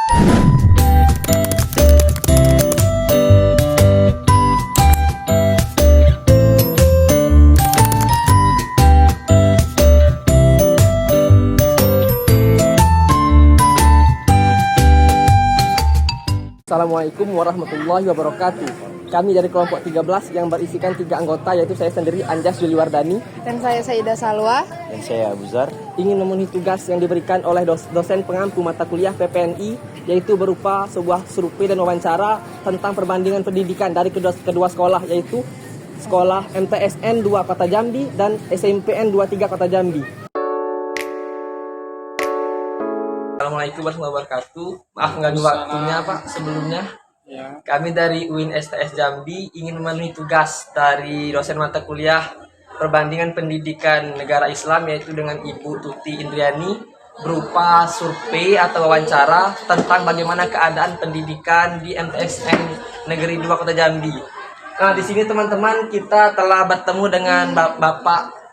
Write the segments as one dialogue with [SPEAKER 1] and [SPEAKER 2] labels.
[SPEAKER 1] Assalamualaikum warahmatullahi wabarakatuh. Kami dari kelompok 13 yang berisikan 3 anggota, yaitu saya sendiri Anjas Juliwardani
[SPEAKER 2] Dan saya Saida Salwa.
[SPEAKER 3] Dan saya Abuzar.
[SPEAKER 1] ingin memenuhi tugas yang diberikan oleh dosen pengampu mata kuliah PPNI, yaitu berupa sebuah survei dan wawancara tentang perbandingan pendidikan dari kedua sekolah, yaitu sekolah MTSN 2 Kota Jambi dan SMPN 23 Kota Jambi. Assalamualaikum warahmatullahi wabarakatuh. Maaf mengganggu waktunya Pak sebelumnya.
[SPEAKER 4] Ya.
[SPEAKER 1] Kami dari UIN STS Jambi ingin memenuhi tugas dari dosen mata kuliah perbandingan pendidikan negara Islam, yaitu dengan Ibu Tuti Indriani, berupa survei atau wawancara tentang bagaimana keadaan pendidikan di MTSN Negeri 2 Kota Jambi. Nah, di sini teman-teman kita telah bertemu dengan Bapak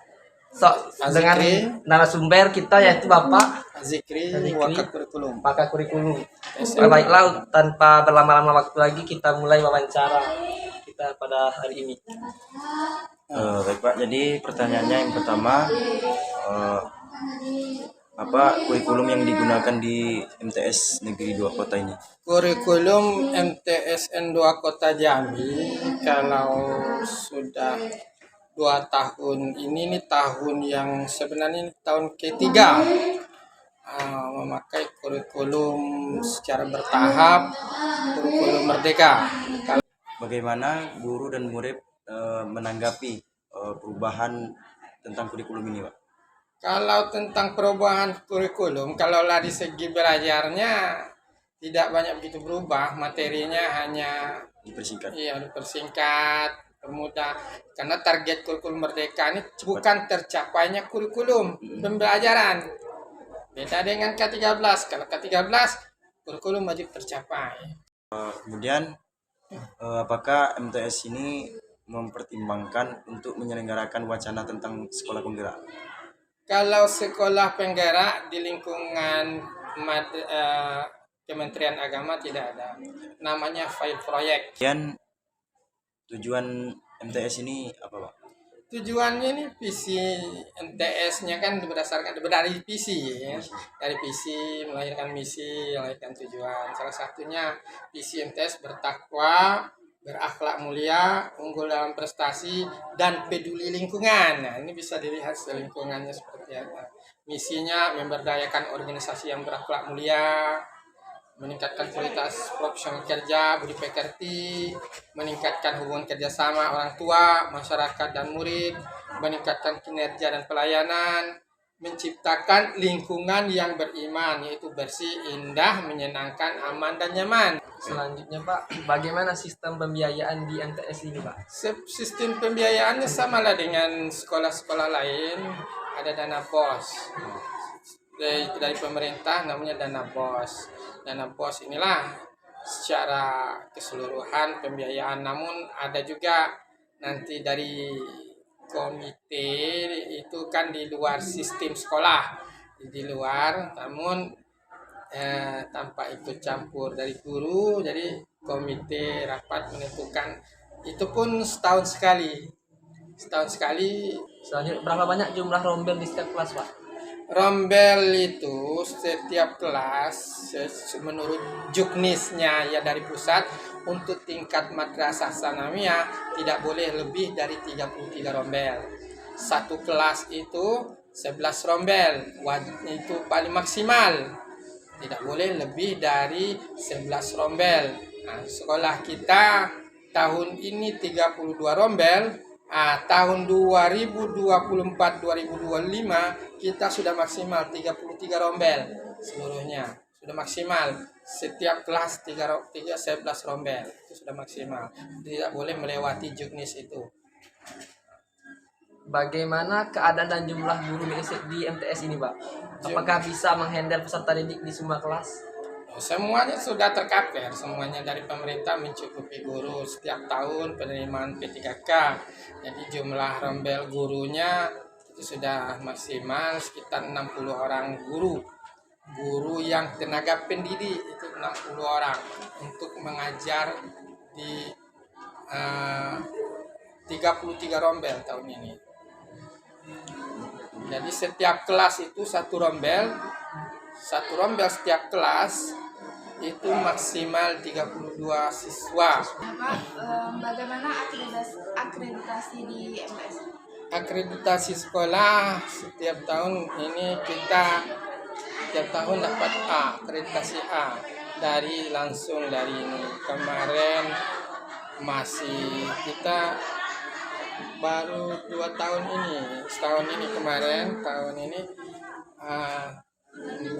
[SPEAKER 1] dengan narasumber kita, yaitu Bapak
[SPEAKER 4] Zikri,
[SPEAKER 1] Pakar Kurikulum. Baiklah, tanpa berlama-lama waktu lagi kita mulai wawancara kita pada hari ini.
[SPEAKER 3] Baik Pak, jadi pertanyaannya yang pertama, apa kurikulum yang digunakan di MTS Negeri 2 Kota ini?
[SPEAKER 4] Kurikulum MTSN 2 Kota Jambi kalau sudah 2 tahun ini tahun yang sebenarnya ini tahun ketiga memakai kurikulum secara bertahap, kurikulum merdeka.
[SPEAKER 3] Bagaimana guru dan murid menanggapi perubahan tentang kurikulum ini, Pak?
[SPEAKER 4] Kalau tentang perubahan kurikulum, kalau dari segi belajarnya tidak banyak begitu berubah, materinya hanya dipersingkat, permudah. Karena target kurikulum merdeka ini bukan tercapainya kurikulum pembelajaran. Beda dengan K13. Kalau K13 kurikulum wajib tercapai.
[SPEAKER 3] Kemudian apakah MTS ini mempertimbangkan untuk menyelenggarakan wacana tentang sekolah penggerak?
[SPEAKER 4] Kalau sekolah penggerak di lingkungan Kementerian Agama tidak ada. Namanya file proyek.
[SPEAKER 3] Kemudian tujuan MTS ini apa, Pak?
[SPEAKER 4] Tujuannya ini visi MTS-nya kan berdasarkan dari visi ya. Dari visi melahirkan misi, melahirkan tujuan. Salah satunya visi MTS bertakwa, berakhlak mulia, unggul dalam prestasi, dan peduli lingkungan. Nah, ini bisa dilihat lingkungannya seperti apa. Misinya memberdayakan organisasi yang berakhlak mulia, meningkatkan kualitas profesional kerja, budi pekerti, meningkatkan hubungan kerjasama orang tua, masyarakat, dan murid, meningkatkan kinerja dan pelayanan, menciptakan lingkungan yang beriman, yaitu bersih, indah, menyenangkan, aman, dan nyaman.
[SPEAKER 1] Selanjutnya Pak, bagaimana sistem pembiayaan di MTS ini Pak?
[SPEAKER 4] Sistem pembiayaannya samalah dengan sekolah-sekolah lain, ada dana BOS. Dari pemerintah namanya dana BOS. Dana BOS inilah secara keseluruhan pembiayaan, namun ada juga nanti dari komite itu kan di luar sistem sekolah, di luar, namun tanpa ikut campur dari guru, jadi komite rapat menentukan, itu pun setahun sekali.
[SPEAKER 1] Selanjutnya, berapa banyak jumlah rombel di setiap kelas Pak?
[SPEAKER 4] Rombel itu setiap kelas menurut juknisnya ya dari pusat, untuk tingkat madrasah sanawiyah tidak boleh lebih dari 33 rombel. Satu kelas itu 11 rombel, itu paling maksimal. Tidak boleh lebih dari 11 rombel. Nah, sekolah kita tahun ini 32 rombel. Tahun 2024-2025 kita sudah maksimal 33 rombel seluruhnya. Sudah maksimal. Setiap kelas 11 rombel. Itu sudah maksimal. Tidak boleh melewati juknis itu.
[SPEAKER 1] Bagaimana keadaan dan jumlah guru di MTS ini Pak? Apakah bisa menghandle peserta didik di semua kelas?
[SPEAKER 4] Semuanya sudah tercover, semuanya dari pemerintah mencukupi guru. Setiap tahun penerimaan P3K, jadi jumlah rombel gurunya itu sudah maksimal sekitar 60 orang guru yang tenaga pendidik, itu 60 orang untuk mengajar di 33 rombel tahun ini. Jadi setiap kelas itu satu rombel setiap kelas itu maksimal 32 siswa.
[SPEAKER 2] Bagaimana akreditasi di MTS?
[SPEAKER 4] Akreditasi sekolah setiap tahun ini kita setiap tahun dapat A, akreditasi A langsung dari ini. Kemarin masih kita baru 2 tahun ini, setahun ini kemarin tahun ini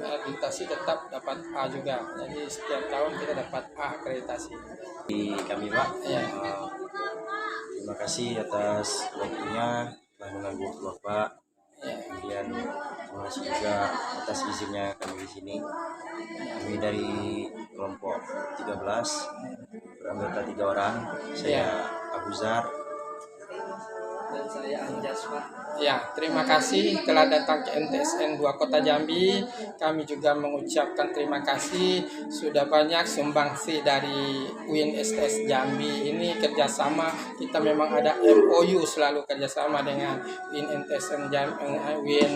[SPEAKER 4] akreditasi tetap dapat A juga. Jadi setiap tahun kita dapat A akreditasi.
[SPEAKER 3] Di kami Pak,
[SPEAKER 4] Ya.
[SPEAKER 3] terima kasih atas waktunya telah mengganggu waktu Bapak.
[SPEAKER 4] Ya.
[SPEAKER 3] Kemudian terima kasih juga atas izinnya kami di sini. Kami dari kelompok 13 beranggota 3 orang. Saya Abuzar.
[SPEAKER 1] Dan saya Anjas, Pak.
[SPEAKER 4] Ya, terima kasih telah datang ke MTSN 2 Kota Jambi. Kami juga mengucapkan terima kasih sudah banyak sumbangsi dari UIN STS Jambi. Ini kerjasama, kita memang ada MOU selalu kerjasama dengan UIN MTSN Jambi, UIN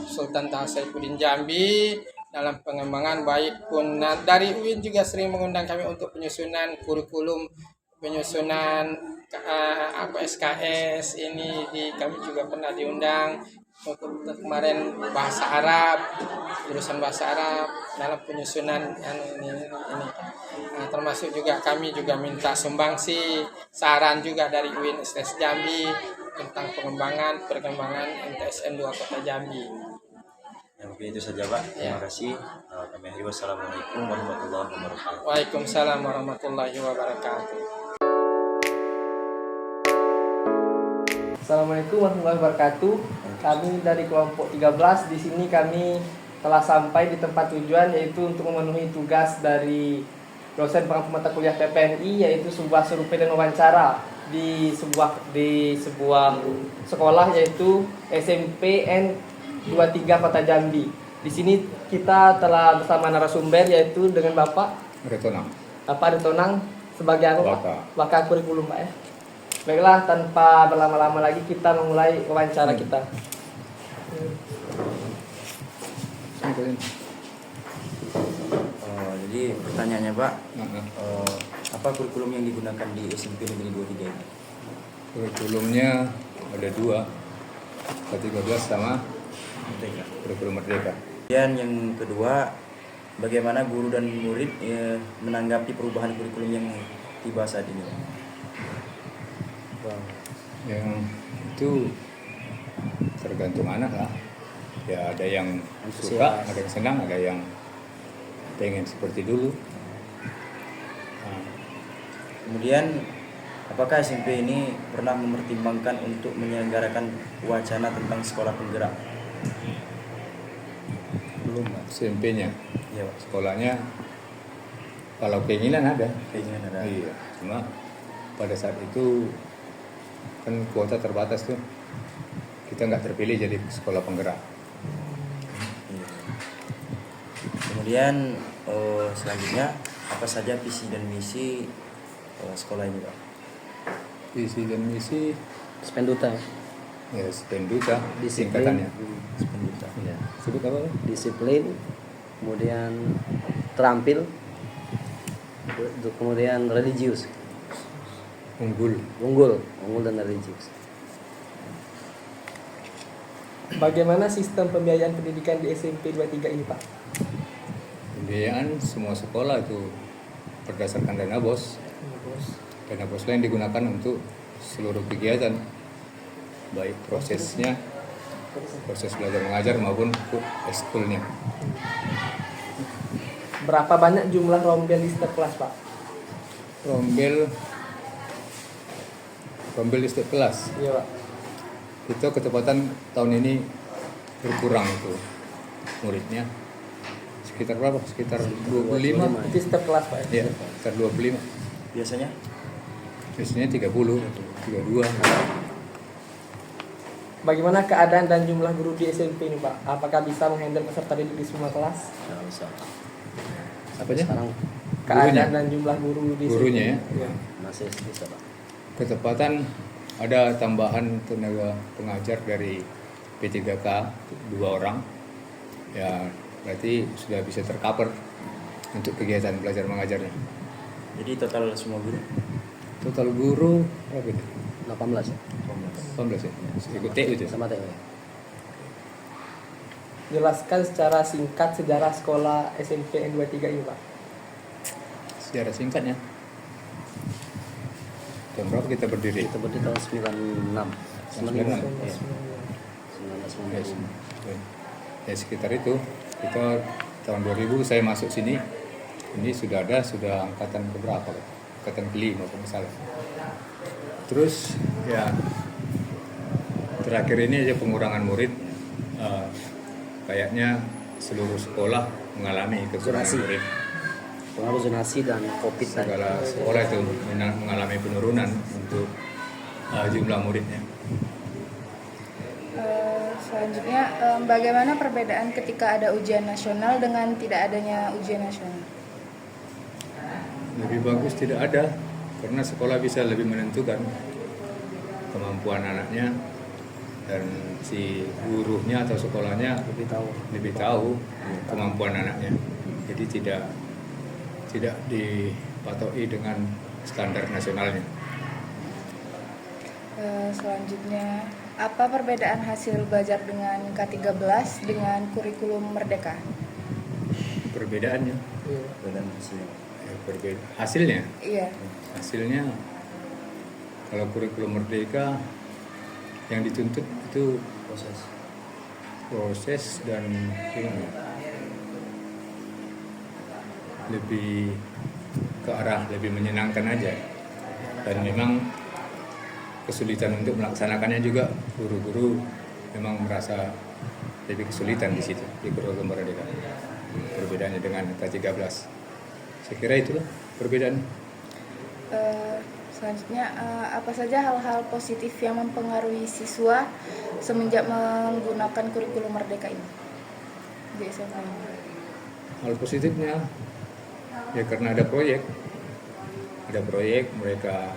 [SPEAKER 4] Sultan Taha Saifuddin Jambi dalam pengembangan baik pun. Nah, dari UIN juga sering mengundang kami untuk penyusunan kurikulum, penyusunan SKS ini kami juga pernah diundang untuk kemarin bahasa Arab, jurusan bahasa Arab dalam penyusunan ini. Nah, termasuk juga kami juga minta sumbangsi saran juga dari UIN STS Jambi tentang perkembangan MTSN 2 Kota Jambi.
[SPEAKER 3] Ya, mungkin itu saja Pak. Terima kasih. Kami akhiri wassalamualaikum warahmatullahi wabarakatuh.
[SPEAKER 4] Waalaikumsalam warahmatullahi wabarakatuh.
[SPEAKER 1] Assalamualaikum warahmatullahi wabarakatuh. Kami dari kelompok 13 di sini kami telah sampai di tempat tujuan, yaitu untuk memenuhi tugas dari dosen pengampu mata kuliah PPNI, yaitu sebuah survei dan wawancara di sebuah sekolah, yaitu SMP N23 Kota Jambi. Di sini kita telah bersama narasumber, yaitu dengan Bapak
[SPEAKER 5] Retonang.
[SPEAKER 1] Bapak Retonang sebagai apa, Pak?
[SPEAKER 5] Waka.
[SPEAKER 1] Waka kurikulum, Pak, ya. Baiklah, tanpa berlama-lama lagi kita memulai wawancara kita.
[SPEAKER 3] Jadi pertanyaannya Pak,
[SPEAKER 5] Nah,
[SPEAKER 3] apa kurikulum yang digunakan di SMP Negeri 23 ini?
[SPEAKER 5] kurikulumnya ada 2, K13 sama
[SPEAKER 3] Merdeka.
[SPEAKER 5] kurikulum Merdeka.
[SPEAKER 3] Kemudian yang kedua, bagaimana guru dan murid menanggapi perubahan kurikulum yang tiba saat ini?
[SPEAKER 5] Yang itu tergantung anak lah. Ya ada yang suka, ada yang senang, ada yang pengen seperti dulu. Nah,
[SPEAKER 3] Kemudian, apakah SMP ini pernah mempertimbangkan untuk menyelenggarakan wacana tentang sekolah penggerak?
[SPEAKER 5] belum SMP-nya,
[SPEAKER 3] Iya Pak.
[SPEAKER 5] sekolahnya kalau keinginan ada.
[SPEAKER 3] Keinginan ada.
[SPEAKER 5] Iya, cuma pada saat itu kan kuota terbatas tuh, kita nggak terpilih jadi sekolah penggerak.
[SPEAKER 3] Iya. Kemudian selanjutnya, apa saja visi dan misi sekolah ini Pak?
[SPEAKER 5] Visi dan misi
[SPEAKER 6] Spenduta,
[SPEAKER 5] ya Spenduta
[SPEAKER 6] Disiplin.
[SPEAKER 5] singkatannya.
[SPEAKER 3] Sependuta.
[SPEAKER 6] ya.
[SPEAKER 5] Sebut apa?
[SPEAKER 6] Disiplin, kemudian terampil, kemudian religius,
[SPEAKER 5] Unggul.
[SPEAKER 6] unggul dan religius.
[SPEAKER 1] Bagaimana sistem pembiayaan pendidikan di SMP 23 ini, Pak?
[SPEAKER 5] Pembiayaan semua sekolah itu berdasarkan dana bos. Dana bos lain digunakan untuk seluruh kegiatan, baik proses belajar mengajar maupun ekskulnya.
[SPEAKER 1] Berapa banyak jumlah rombel di setiap kelas, Pak?
[SPEAKER 5] Rombel di setiap kelas
[SPEAKER 1] Iya, Pak.
[SPEAKER 5] itu ketepatan tahun ini berkurang itu muridnya sekitar berapa? Sekitar 25.
[SPEAKER 1] Itu setiap kelas, Pak, ya?
[SPEAKER 5] Ya, sekitar 25.
[SPEAKER 3] Biasanya?
[SPEAKER 5] Biasanya 30, 32.
[SPEAKER 1] Bagaimana keadaan dan jumlah guru di SMP ini, Pak? Apakah bisa menghandle peserta didik di semua kelas?
[SPEAKER 6] Nggak bisa.
[SPEAKER 5] Apanya?
[SPEAKER 6] Sekarang
[SPEAKER 1] Keadaan dan jumlah guru di
[SPEAKER 5] Gurunya ya.
[SPEAKER 1] Iya.
[SPEAKER 6] masih bisa Pak.
[SPEAKER 5] Ketepatan ada tambahan tenaga pengajar dari P3K 2 orang. Ya, berarti sudah bisa tercover untuk kegiatan belajar mengajarnya.
[SPEAKER 3] Jadi total semua guru
[SPEAKER 5] Total guru berapa itu?
[SPEAKER 6] 18 ya.
[SPEAKER 5] 18 ya? Ikut TU itu.
[SPEAKER 6] Sama TU ya.
[SPEAKER 1] Jelaskan secara singkat sejarah sekolah SMP N23 ini, Pak.
[SPEAKER 5] Sejarah singkatnya. Tahun berapa kita berdiri?
[SPEAKER 6] Kita berdiri tahun 96.
[SPEAKER 5] 96.
[SPEAKER 6] Iya. 1995.
[SPEAKER 5] Ya sekitar itu. Kita tahun 2000 saya masuk sini. Ini sudah angkatan keberapa? Pak? Angkatan kelima kalau nggak salah. Terus ya terakhir ini aja pengurangan murid. Kayaknya seluruh sekolah mengalami kekurangan
[SPEAKER 6] Zonasi.
[SPEAKER 5] murid.
[SPEAKER 6] Pengaruh zonasi dan COVID tadi.
[SPEAKER 5] Segala sekolah itu mengalami penurunan untuk jumlah muridnya.
[SPEAKER 2] Selanjutnya, bagaimana perbedaan ketika ada ujian nasional dengan tidak adanya ujian nasional?
[SPEAKER 5] Lebih bagus tidak ada, karena sekolah bisa lebih menentukan kemampuan anaknya, dan si gurunya atau sekolahnya lebih tahu kemampuan anaknya. Jadi tidak dipatoki dengan standar nasionalnya.
[SPEAKER 2] Selanjutnya, apa perbedaan hasil belajar dengan K13 dengan kurikulum Merdeka?
[SPEAKER 5] Perbedaannya,
[SPEAKER 3] dan hasilnya.
[SPEAKER 5] hasilnya,
[SPEAKER 2] Iya.
[SPEAKER 5] hasilnya kalau kurikulum merdeka yang dituntut itu proses dan gimana? Lebih ke arah lebih menyenangkan aja, dan memang kesulitan untuk melaksanakannya juga guru-guru memang merasa lebih kesulitan di situ di kurikulum merdeka. Perbedaannya dengan K13, saya kira itulah perbedaan.
[SPEAKER 2] Selanjutnya, apa saja hal-hal positif yang mempengaruhi siswa semenjak menggunakan kurikulum Merdeka ini di SMA ini?
[SPEAKER 5] Hal positifnya ya karena ada proyek mereka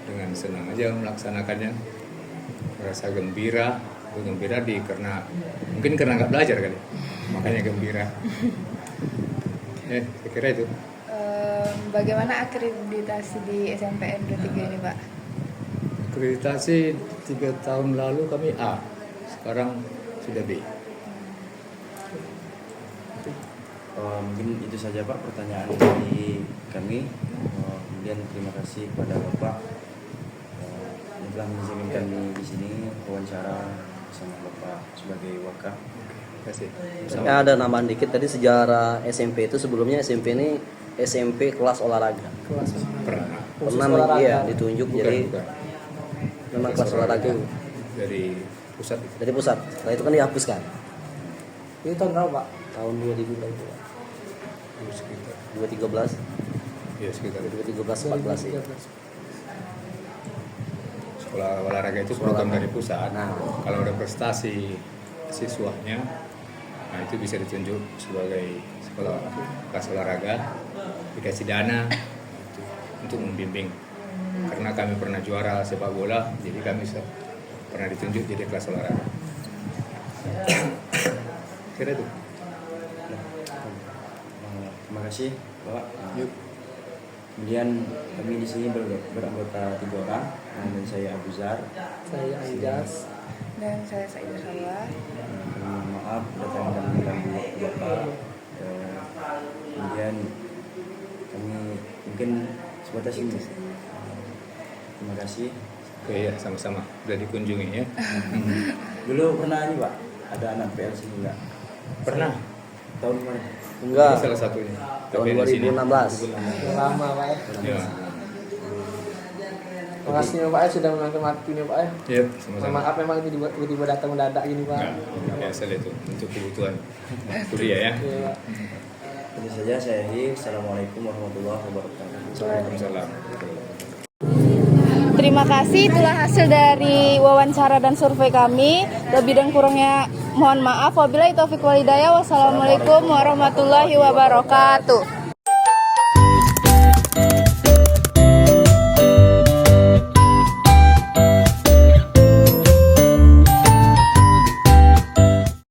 [SPEAKER 5] dengan senang aja melaksanakannya, merasa gembira karena nggak belajar kali, makanya gembira. Saya kira itu.
[SPEAKER 2] Bagaimana akreditasi di SMPN 23 ini, Pak?
[SPEAKER 5] Akreditasi 3 tahun lalu kami A, sekarang sudah B.
[SPEAKER 3] Mungkin itu saja Pak pertanyaan dari kami. Kemudian terima kasih kepada Bapak yang telah mengizinkan kami di sini wawancara bersama Bapak sebagai wakaf.
[SPEAKER 5] Terima kasih.
[SPEAKER 6] Tapi ada nambahan dikit tadi sejarah SMP itu sebelumnya SMP ini SMP kelas olahraga.
[SPEAKER 5] Pernah.
[SPEAKER 6] Pernah
[SPEAKER 2] olahraga.
[SPEAKER 6] iya ditunjuk jadi
[SPEAKER 5] Bukan.
[SPEAKER 6] memang kelas olahraga
[SPEAKER 5] itu dari pusat.
[SPEAKER 6] dari pusat. Setelah itu kan dihapuskan
[SPEAKER 1] Ini tahun berapa, Pak?
[SPEAKER 6] tahun 2000 berapa?
[SPEAKER 5] Sekitar.
[SPEAKER 6] 2013,
[SPEAKER 5] Ya sekitar itu.
[SPEAKER 6] 2013 14 ya.
[SPEAKER 5] Sekolah olahraga itu program dari pusat.
[SPEAKER 6] Nah.
[SPEAKER 5] Kalau ada prestasi siswanya, nah itu bisa ditunjuk sebagai sekolah kelas olahraga, dikasih dana untuk membimbing. Karena kami pernah juara sepak bola, jadi kami pernah ditunjuk jadi kelas olahraga. Kira itu.
[SPEAKER 3] Terima kasih Bapak. Kemudian kami di sini beranggota 3 orang, dan saya Abu Zar.
[SPEAKER 1] Saya Anjas.
[SPEAKER 2] Dan saya Saidah Salwa.
[SPEAKER 3] Kami mohon maaf datang dan mengganggu waktu Bapak. Kemudian kami mungkin sebatas ini. Terima kasih.
[SPEAKER 5] Oke ya, sama-sama. Sudah dikunjungi ya.
[SPEAKER 3] Dulu pernah ini Pak, ada anak PLC enggak?
[SPEAKER 5] Pernah.
[SPEAKER 3] Tahun kemarin.
[SPEAKER 6] Enggak,
[SPEAKER 5] Ini salah satunya.
[SPEAKER 6] tahun
[SPEAKER 5] Tapi di sini.
[SPEAKER 6] 2016.
[SPEAKER 1] Lama, Pak.
[SPEAKER 5] Ya.
[SPEAKER 1] Terima kasih nih, Pak, sudah meluangkan waktu nih, Pak.
[SPEAKER 5] Iya,
[SPEAKER 1] Mohon
[SPEAKER 5] sama-sama.
[SPEAKER 1] maaf memang ini tiba-tiba datang mendadak gini, Pak.
[SPEAKER 5] Enggak, biasa itu untuk kebutuhan kuliah ya.
[SPEAKER 1] Iya, Pak.
[SPEAKER 3] Tentu saja saya akhiri. Assalamualaikum warahmatullahi wabarakatuh.
[SPEAKER 5] Waalaikumsalam.
[SPEAKER 2] Terima kasih, itulah hasil dari wawancara dan survei kami. Lebih dan kurangnya Mohon maaf, wabillahi taufiq walhidayah. Wassalamualaikum warahmatullahi wabarakatuh.